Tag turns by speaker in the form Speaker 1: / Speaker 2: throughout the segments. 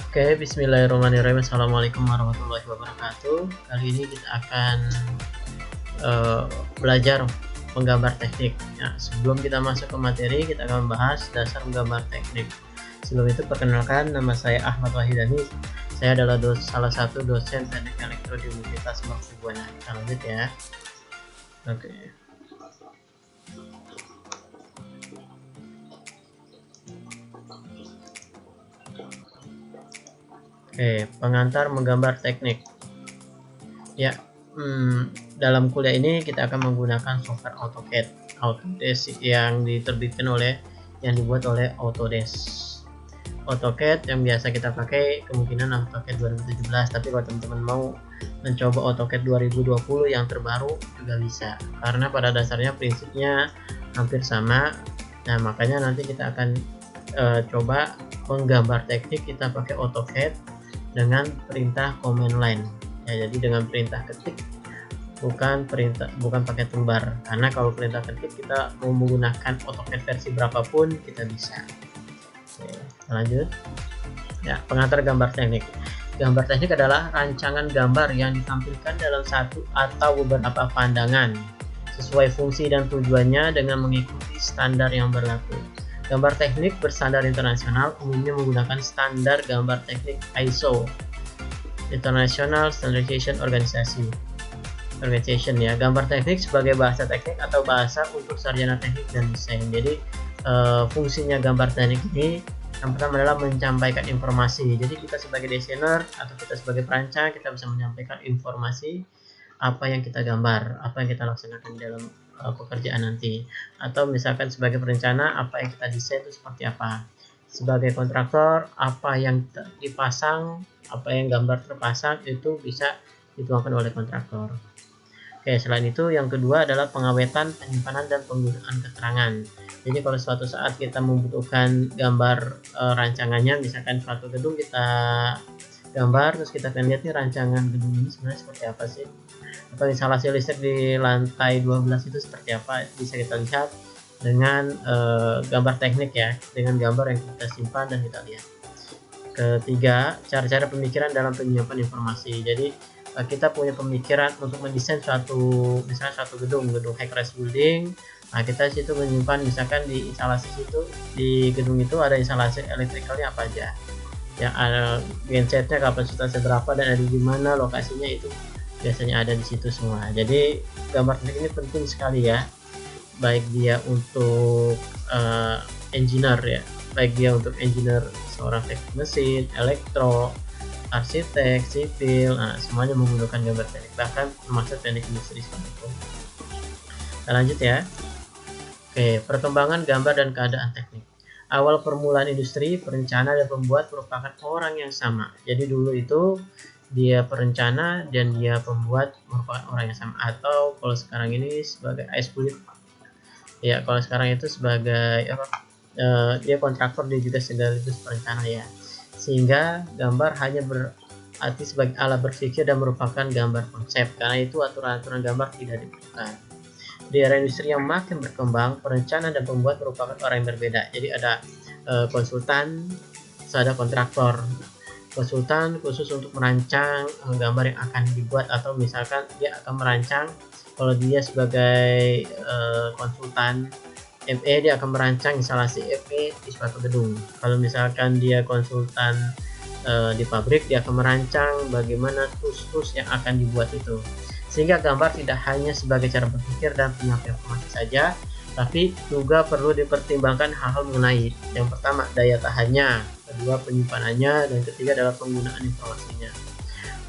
Speaker 1: Oke, bismillahirrahmanirrahim. Assalamualaikum warahmatullahi wabarakatuh. Kali ini kita akan uh, belajar menggambar teknik. Ya, sebelum kita masuk ke materi, kita akan membahas dasar menggambar teknik. Sebelum itu, perkenalkan, nama saya Ahmad Wahidani. Saya adalah salah satu dosen teknik elektro di Universitas Mercubuana. Kita lanjut ya. Oke. Oke, pengantar menggambar teknik. Ya, dalam kuliah ini kita akan menggunakan software Autodesk yang dibuat oleh Autodesk. AutoCAD yang biasa kita pakai kemungkinan AutoCAD 2017, tapi kalau teman-teman mau mencoba AutoCAD 2020 yang terbaru juga bisa, karena pada dasarnya prinsipnya hampir sama. Nah, makanya nanti kita akan coba menggambar teknik kita pakai AutoCAD dengan perintah command line ya, jadi dengan perintah ketik, bukan pakai toolbar, karena kalau perintah ketik kita mau menggunakan AutoCAD versi berapapun kita bisa. Oke, lanjut ya. Pengantar gambar teknik. Gambar teknik adalah rancangan gambar yang ditampilkan dalam satu atau beberapa pandangan sesuai fungsi dan tujuannya dengan mengikuti standar yang berlaku. Gambar teknik berstandar internasional umumnya menggunakan standar gambar teknik ISO, International Standardization Organization ya. Gambar teknik sebagai bahasa teknik atau bahasa untuk sarjana teknik dan desain. Jadi fungsinya gambar teknik ini yang pertama adalah menyampaikan informasi. Jadi kita sebagai desainer atau kita sebagai perancang, kita bisa menyampaikan informasi apa yang kita gambar, apa yang kita laksanakan dalam pekerjaan nanti, atau misalkan sebagai perencana apa yang kita desain itu seperti apa, sebagai kontraktor apa yang dipasang, apa yang gambar terpasang itu bisa dituangkan oleh kontraktor. Oke, selain itu yang kedua adalah pengawetan, penyimpanan, dan penggunaan keterangan. Jadi kalau suatu saat kita membutuhkan gambar rancangannya, misalkan suatu gedung kita gambar, terus kita akan lihat nih rancangan gedung ini sebenarnya seperti apa sih, atau instalasi listrik di lantai 12 itu seperti apa, bisa kita lihat dengan gambar teknik ya, dengan gambar yang kita simpan dan kita lihat. Ketiga, cara-cara pemikiran dalam penyiapan informasi. Jadi kita punya pemikiran untuk mendesain misalnya suatu gedung high rise building. Nah, kita situ menyimpan, misalkan di instalasi situ, di gedung itu ada instalasi elektrikalnya apa aja, yang ada gensetnya kapasitasnya berapa dan ada di mana lokasinya, itu biasanya ada di situ semua. Jadi gambar teknik ini penting sekali ya, baik dia untuk engineer ya, baik dia untuk engineer, seorang teknik mesin, elektro, arsitek, sipil, semuanya menggunakan gambar teknik, bahkan termasuk teknik industri seperti itu. Kita lanjut ya. Oke, perkembangan gambar dan keadaan teknik. Awal permulaan industri, perencana dan pembuat merupakan orang yang sama. Jadi dulu itu dia perencana dan dia pembuat merupakan orang yang sama, atau kalau sekarang ini sebagai ice ya, kalau sekarang itu sebagai dia kontraktor, dia juga sekaligus perencana ya, sehingga gambar hanya berarti sebagai alat berpikir dan merupakan gambar konsep, karena itu aturan-aturan gambar tidak dibutuhkan. Di era industri yang makin berkembang, perencana dan pembuat merupakan orang yang berbeda. Jadi ada konsultan, ada kontraktor. Konsultan khusus untuk merancang gambar yang akan dibuat, atau misalkan dia akan merancang, kalau dia sebagai konsultan ME, dia akan merancang instalasi ME di suatu gedung. Kalau misalkan dia konsultan di pabrik, dia akan merancang bagaimana tools yang akan dibuat itu. Sehingga gambar tidak hanya sebagai cara berpikir dan penyampaian informasi saja, tapi juga perlu dipertimbangkan hal-hal mengenai, yang pertama daya tahannya, kedua penyimpanannya, dan ketiga adalah penggunaan informasinya.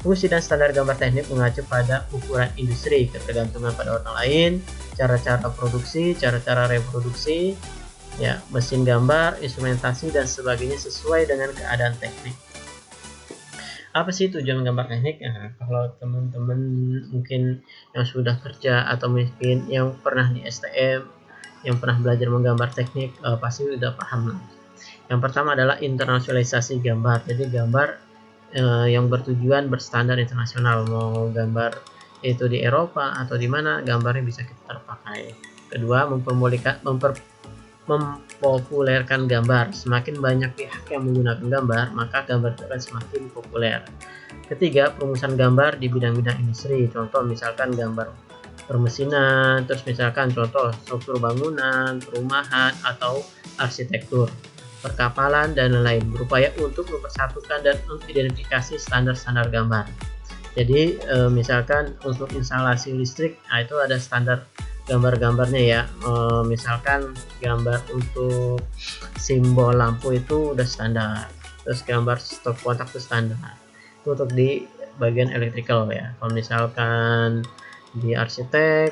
Speaker 1: Fungsi dan standar gambar teknik mengacu pada ukuran industri, ketergantungan pada orang lain, cara-cara produksi, cara-cara reproduksi, ya, mesin gambar, instrumentasi, dan sebagainya sesuai dengan keadaan teknik. Apa sih tujuan gambar teknik? Nah, kalau teman-teman mungkin yang sudah kerja atau mungkin yang pernah di STM, yang pernah belajar menggambar teknik, pasti sudah paham lah. Yang pertama adalah internasionalisasi gambar. Jadi gambar yang bertujuan berstandar internasional, mau gambar itu di Eropa atau di mana, gambarnya bisa kita terpakai. Kedua, mempopulerkan gambar. Semakin banyak pihak yang menggunakan gambar, maka gambar itu akan semakin populer. Ketiga, perumusan gambar di bidang-bidang industri. Contoh misalkan gambar permesinan, terus misalkan contoh struktur bangunan, perumahan, atau arsitektur, perkapalan, dan lain-lain. Berupaya untuk mempersatukan dan mengidentifikasi standar-standar gambar. Jadi misalkan untuk instalasi listrik, nah itu ada standar gambar-gambarnya ya. Misalkan gambar untuk simbol lampu itu udah standar, terus gambar stop kontak itu standar. Itu untuk di bagian electrical ya. Kalau misalkan di arsitek,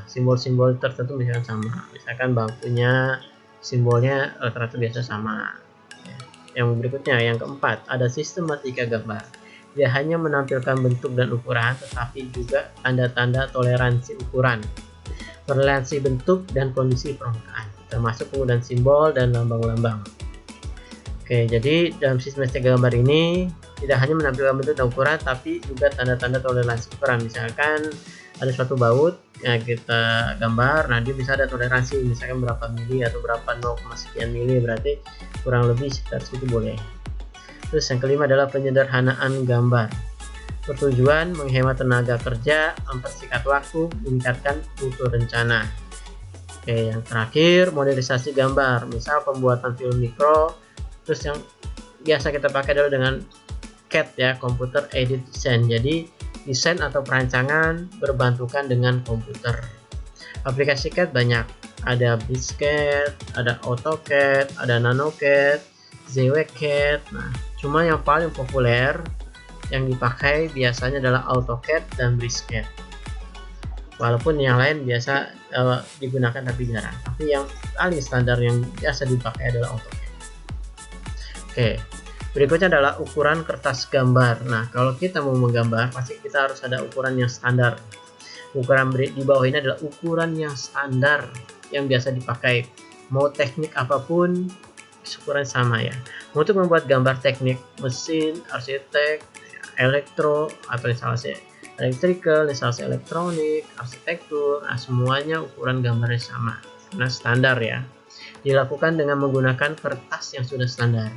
Speaker 1: simbol-simbol tertentu misalkan sama, misalkan bangkunya simbolnya rata-rata biasa sama. Yang berikutnya, yang keempat, ada sistematika gambar. Dia hanya menampilkan bentuk dan ukuran, tetapi juga tanda-tanda toleransi ukuran, toleransi bentuk dan kondisi permukaan, termasuk penggunaan simbol dan lambang-lambang. Oke, jadi dalam sistematika gambar ini tidak hanya menampilkan bentuk dan ukuran, tapi juga tanda-tanda toleransi ukuran. Misalkan ada suatu baut yang kita gambar, nah dia bisa ada toleransi, misalkan berapa mili atau berapa 0, sekian mili, berarti kurang lebih sekitar situ boleh. Terus yang kelima adalah penyederhanaan gambar. Bertujuan menghemat tenaga kerja, mempersingkat waktu, meningkatkan mutu rencana. Oke, yang terakhir modernisasi gambar, misal pembuatan film mikro. Terus yang biasa kita pakai adalah dengan CAD ya, Computer Aided Design. Jadi desain atau perancangan berbantukan dengan komputer. Aplikasi CAD banyak, ada BricsCAD, ada AutoCAD, ada NanoCAD, ZWCAD. Nah, cuma yang paling populer yang dipakai biasanya adalah AutoCAD dan BricsCAD. Walaupun yang lain biasa digunakan tapi jarang. Tapi yang paling standar yang biasa dipakai adalah AutoCAD. Oke, berikutnya adalah ukuran kertas gambar. Nah, kalau kita mau menggambar, pasti kita harus ada ukuran yang standar. Ukuran di bawah ini adalah ukuran yang standar yang biasa dipakai. Mau teknik apapun, ukuran sama ya. Untuk membuat gambar teknik mesin, arsitek, elektro atau instalasi electrical, instalasi elektronik, arsitektur, nah semuanya ukuran gambarnya sama karena standar ya. Dilakukan dengan menggunakan kertas yang sudah standar.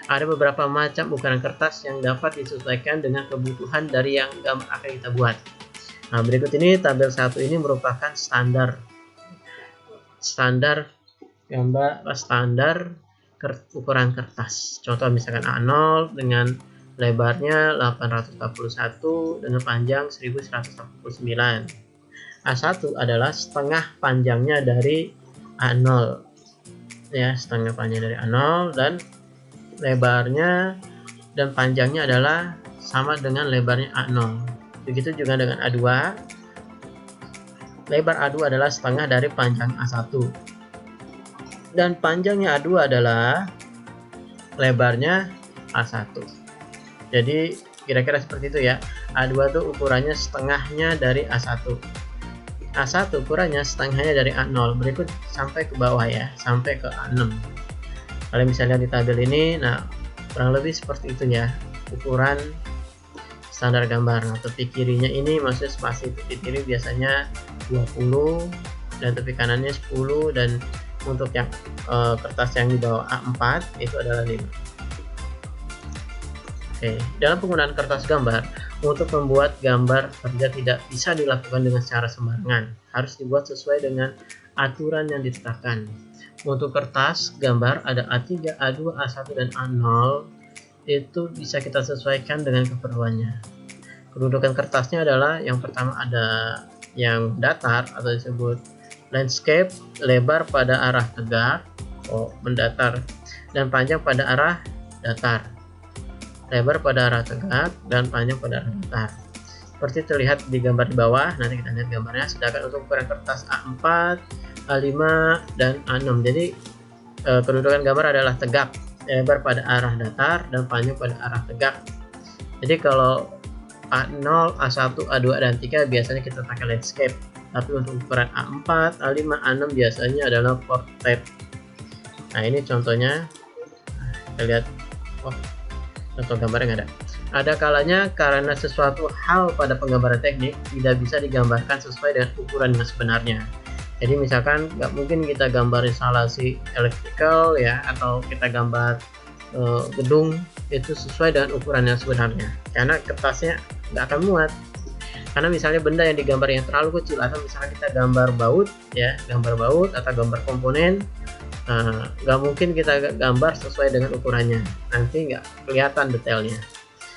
Speaker 1: Ada beberapa macam ukuran kertas yang dapat disesuaikan dengan kebutuhan dari yang gambar akan kita buat. Nah, berikut ini tabel 1 ini merupakan standar gambar standar ukuran kertas. Contoh misalkan A0 dengan lebarnya 841 dengan panjang 1149. A1 adalah setengah panjangnya dari A0 ya, setengah panjang dari A0, dan lebarnya dan panjangnya adalah sama dengan lebarnya A0. Begitu juga dengan A2. Lebar A2 adalah setengah dari panjang A1. Dan panjangnya A2 adalah lebarnya A1. Jadi kira-kira seperti itu ya. A2 itu ukurannya setengahnya dari A1. A1 ukurannya setengahnya dari A0. Berikut sampai ke bawah ya, sampai ke A6. Kalian bisa lihat di tabel ini, nah kurang lebih seperti itu ya ukuran standar gambar. Nah, tepi kirinya ini maksudnya spasi tepi kiri biasanya 20 dan tepi kanannya 10, dan untuk yang kertas yang di bawah A4 itu adalah 5. Oke, dalam penggunaan kertas gambar, untuk membuat gambar kerja tidak bisa dilakukan dengan secara sembarangan, harus dibuat sesuai dengan aturan yang ditetapkan. Untuk kertas gambar ada A3, A2, A1, dan A0. Itu bisa kita sesuaikan dengan keperluannya. Kedudukan kertasnya adalah yang pertama ada yang datar atau disebut landscape, lebar pada arah tegak, mendatar, dan panjang pada arah datar. Lebar pada arah tegak dan panjang pada arah datar. Seperti terlihat di gambar di bawah, nanti kita lihat gambarnya. Sedangkan untuk ukuran kertas A4, A5, dan A6. Jadi kedudukan gambar adalah tegak, lebar pada arah datar, dan panjang pada arah tegak. Jadi kalau A0, A1, A2, dan 3 biasanya kita pakai landscape. Tapi untuk ukuran A4, A5, A6 biasanya adalah portrait. Nah, ini contohnya. Kita lihat. Contoh gambarnya nggak ada. Ada kalanya karena sesuatu hal pada penggambaran teknik tidak bisa digambarkan sesuai dengan ukuran yang sebenarnya. Jadi misalkan nggak mungkin kita gambar instalasi electrical ya, atau kita gambar gedung itu sesuai dengan ukuran yang sebenarnya, karena kertasnya nggak akan muat. Karena misalnya benda yang digambar yang terlalu kecil, atau misalnya kita gambar baut ya, gambar baut atau gambar komponen, nggak mungkin kita gambar sesuai dengan ukurannya, nanti nggak kelihatan detailnya.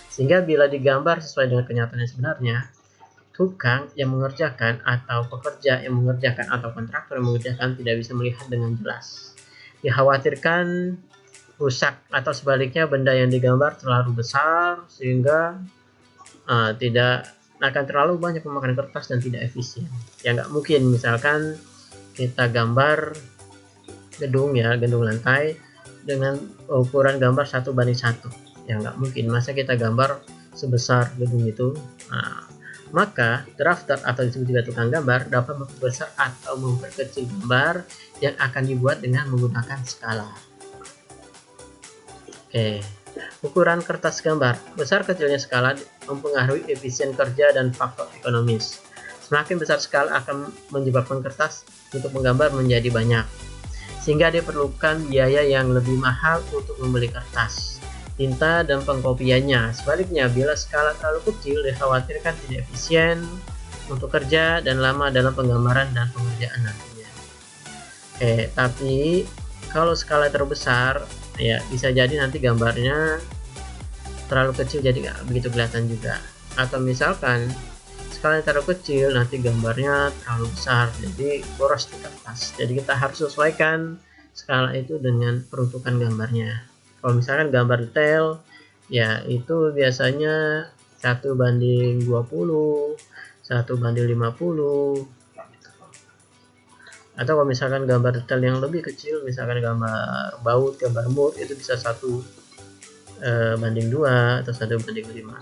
Speaker 1: Sehingga bila digambar sesuai dengan kenyataan yang sebenarnya, tukang yang mengerjakan atau pekerja yang mengerjakan atau kontraktor yang mengerjakan tidak bisa melihat dengan jelas. Dikhawatirkan rusak, atau sebaliknya benda yang digambar terlalu besar sehingga tidak akan terlalu banyak memakan kertas dan tidak efisien. Ya nggak mungkin misalkan kita gambar gedung ya, gedung lantai dengan ukuran gambar 1:1, ya nggak mungkin. Masa kita gambar sebesar gedung itu. Maka drafter atau disebut juga tukang gambar dapat memperbesar atau memperkecil gambar yang akan dibuat dengan menggunakan skala. Oke, ukuran kertas gambar. Besar kecilnya skala mempengaruhi efisien kerja dan faktor ekonomis. Semakin besar skala akan menyebabkan kertas untuk menggambar menjadi banyak, sehingga diperlukan biaya yang lebih mahal untuk membeli kertas, tinta, dan pengkopiannya. Sebaliknya, bila skala terlalu kecil, dikhawatirkan tidak efisien untuk kerja dan lama dalam penggambaran dan pengerjaan nantinya. Oke, tapi kalau skala terlalu besar, ya bisa jadi nanti gambarnya terlalu kecil jadi nggak begitu kelihatan juga. Atau misalkan skala terlalu kecil, nanti gambarnya terlalu besar jadi boros di kertas. Jadi kita harus sesuaikan skala itu dengan peruntukan gambarnya. Kalau misalkan gambar detail, ya itu biasanya 1:20, 1:50. Atau kalau misalkan gambar detail yang lebih kecil, misalkan gambar baut, gambar mur, itu bisa 1:2 atau 1:5.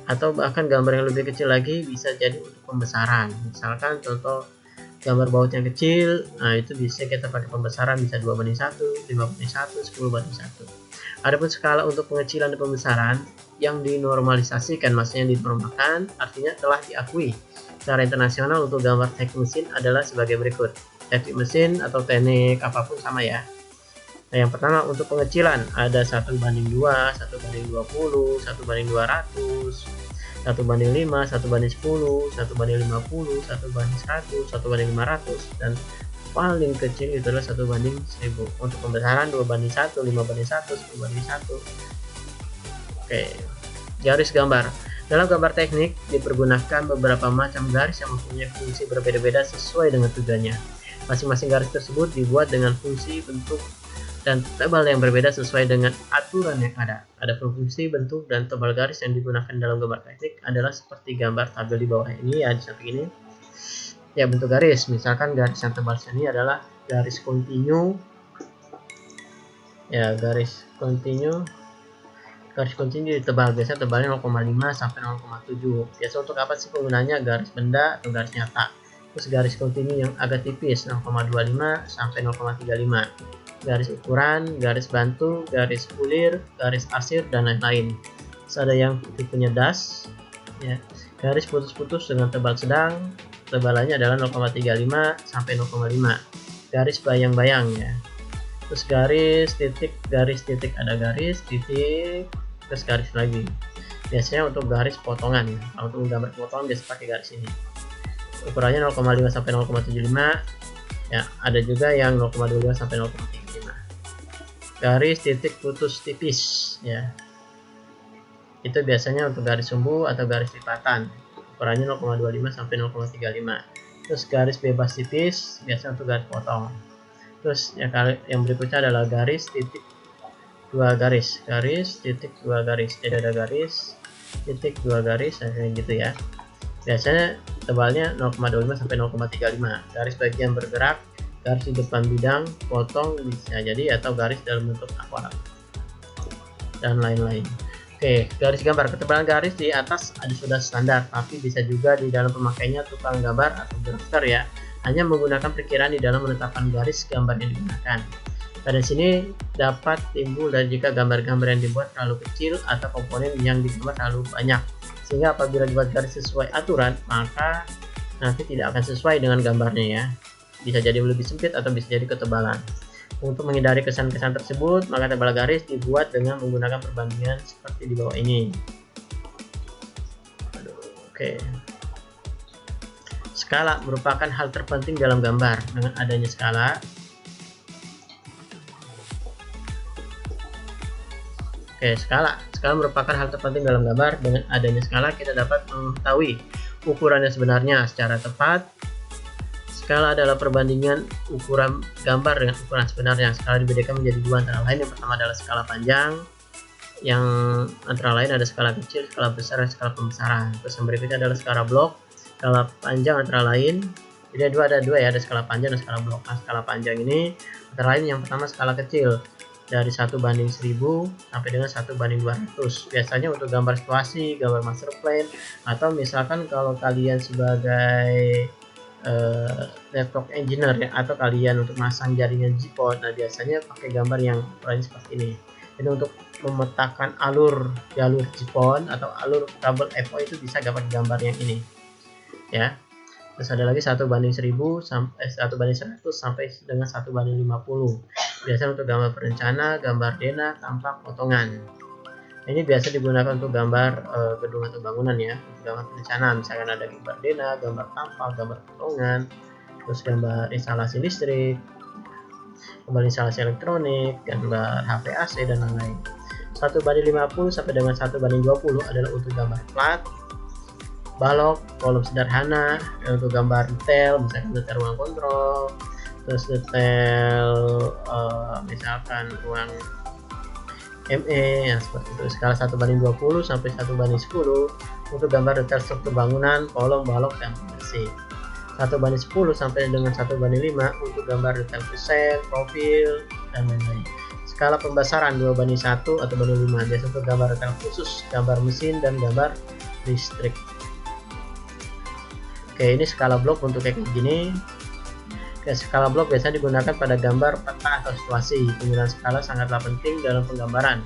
Speaker 1: Atau bahkan gambar yang lebih kecil lagi bisa jadi untuk pembesaran. Misalkan contoh gambar baut yang kecil, nah itu bisa kita pakai pembesaran, bisa 2:1, 5:1, 10:1. Adapun skala untuk pengecilan dan pembesaran yang dinormalisasikan, maksudnya dinormalkan, artinya telah diakui secara internasional untuk gambar teknik mesin adalah sebagai berikut. Teknik mesin atau teknik apapun sama ya. Nah, yang pertama untuk pengecilan ada 1:2, 1:20, 1:200, 1:5, 1:10, 1:50, 1:100, 1:500, dan paling kecil itu adalah 1:1000. Untuk pembesaran 2:1, 5:1, 10:1. Oke, garis gambar. Dalam gambar teknik dipergunakan beberapa macam garis yang mempunyai fungsi berbeda-beda sesuai dengan tujuannya. Masing-masing garis tersebut dibuat dengan fungsi, bentuk, dan tebal yang berbeda sesuai dengan aturan yang ada. Adapun fungsi, bentuk, dan tebal garis yang digunakan dalam gambar teknik adalah seperti gambar tabel di bawah ini ya, di samping ini. Ya, bentuk garis, misalkan garis yang tebal sini adalah garis kontinu. Ya, garis kontinu. Garis kontinu tebal, biasanya tebalnya 0,5 sampai 0,7. Biasa untuk apa sih penggunanya? Garis benda atau garis nyata. Terus garis kontinu yang agak tipis 0,25 sampai 0,35. Garis ukuran, garis bantu, garis bulir, garis arsir, dan lain-lain. Terus ada yang tipenya das, ya. Garis putus-putus dengan tebal sedang, tebalannya adalah 0,35 sampai 0,5. Garis bayang-bayang ya. Terus garis titik, ada garis titik, terus garis lagi. Biasanya untuk garis potongan ya. Kalau untuk gambar potongan biasa pakai garis ini. Ukurannya 0,5 sampai 0,75. Ya, ada juga yang 0,25 sampai 0,35. Garis titik putus tipis ya. Itu biasanya untuk garis sumbu atau garis lipatan. Ukurannya 0,25 sampai 0,35. Terus garis bebas tipis biasanya untuk garis potong. Terus yang berikutnya adalah garis titik dua garis, garis titik dua garis. Jadi ada garis titik dua garis kayak gitu ya. Biasanya tebalnya 0,25 sampai 0,35. Garis bagian bergerak, garis di depan bidang, potong bisa jadi, atau garis dalam bentuk akuarat dan lain-lain. Oke, garis gambar. Ketebalan garis di atas ada sudah standar, tapi bisa juga di dalam pemakainya tukang gambar atau drafter ya, hanya menggunakan perkiraan di dalam menetapkan garis gambar yang digunakan. Pada sini dapat timbul dari jika gambar-gambar yang dibuat terlalu kecil atau komponen yang digambar terlalu banyak, sehingga apabila dibuat garis sesuai aturan, maka nanti tidak akan sesuai dengan gambarnya ya. Bisa jadi lebih sempit atau bisa jadi ketebalan. Untuk menghindari kesan-kesan tersebut, maka tebal garis dibuat dengan menggunakan perbandingan seperti di bawah ini. Oke. Skala merupakan hal terpenting dalam gambar. Dengan adanya skala, skala merupakan hal terpenting dalam gambar. Dengan adanya skala, kita dapat mengetahui ukurannya sebenarnya secara tepat. Skala adalah perbandingan ukuran gambar dengan ukuran sebenarnya. Skala dibedakan menjadi dua antara lain. Yang pertama adalah skala panjang, yang antara lain ada skala kecil, skala besar, dan skala pembesaran. Terus yang berikutnya adalah skala blok. Skala panjang antara lain, jadi ada dua ya, ada skala panjang dan skala blok. Nah, skala panjang ini antara lain yang pertama skala kecil dari 1:1000 sampai dengan 1:200. Biasanya untuk gambar situasi, gambar master plan, atau misalkan kalau kalian sebagai network engineer ya, atau kalian untuk masang jaringan GPON, nah biasanya pakai gambar yang ukurannya seperti ini. Jadi untuk memetakan jalur GPON atau alur kabel FO itu bisa dapat gambar yang ini ya. Terus ada lagi 1:1000 sampai 1:100 sampai dengan 1:50. Biasanya untuk gambar perencana, gambar denah, tampak, potongan. Ini biasa digunakan untuk gambar gedung atau bangunan ya, untuk gambar perencanaan. Misalkan ada gambar denah, gambar tampak, gambar potongan, terus gambar instalasi listrik, gambar instalasi elektronik, gambar HP AC, dan lain-lain. 1:50 sampai dengan 1:20 adalah untuk gambar plat, balok, kolom sederhana. Dan untuk gambar detail, misalkan detail ruang kontrol, terus detail misalkan ruang ME yang seperti itu. Skala 1:20 sampai 1:10 untuk gambar detail struktur bangunan, kolom, balok, dan pembersih. 1:10 sampai dengan 1:5 untuk gambar detail kusen, profil, dan lain-lain. Skala pembesaran 2:1 atau 2:5 biasa untuk gambar detail khusus, gambar mesin, dan gambar listrik. Oke, ini skala blok untuk kayak gini. Skala blok biasanya digunakan pada gambar peta atau situasi. Penggunaan skala sangatlah penting dalam penggambaran.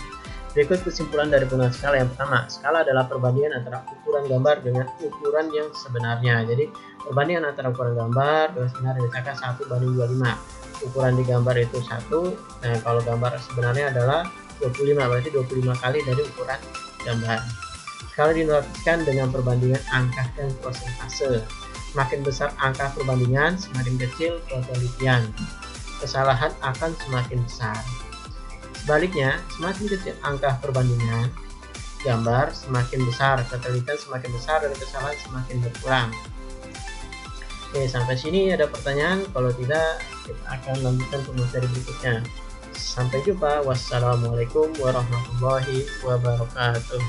Speaker 1: Berikut kesimpulan dari penggunaan skala. Yang pertama, skala adalah perbandingan antara ukuran gambar dengan ukuran yang sebenarnya. Jadi, perbandingan antara ukuran gambar dengan sebenarnya misalkan 1:25. Ukuran di gambar itu 1. Nah, kalau gambar sebenarnya adalah 25, berarti 25 kali dari ukuran gambar. Skala dinotatkan dengan perbandingan angka dan persentase. Semakin besar angka perbandingan, semakin kecil ketelitian. Kesalahan akan semakin besar. Sebaliknya, semakin kecil angka perbandingan gambar, semakin besar ketelitian, semakin besar, dan kesalahan semakin berkurang. Oke, sampai sini ada pertanyaan? Kalau tidak, kita akan lanjutkan ke materi berikutnya. Sampai jumpa. Wassalamualaikum warahmatullahi wabarakatuh.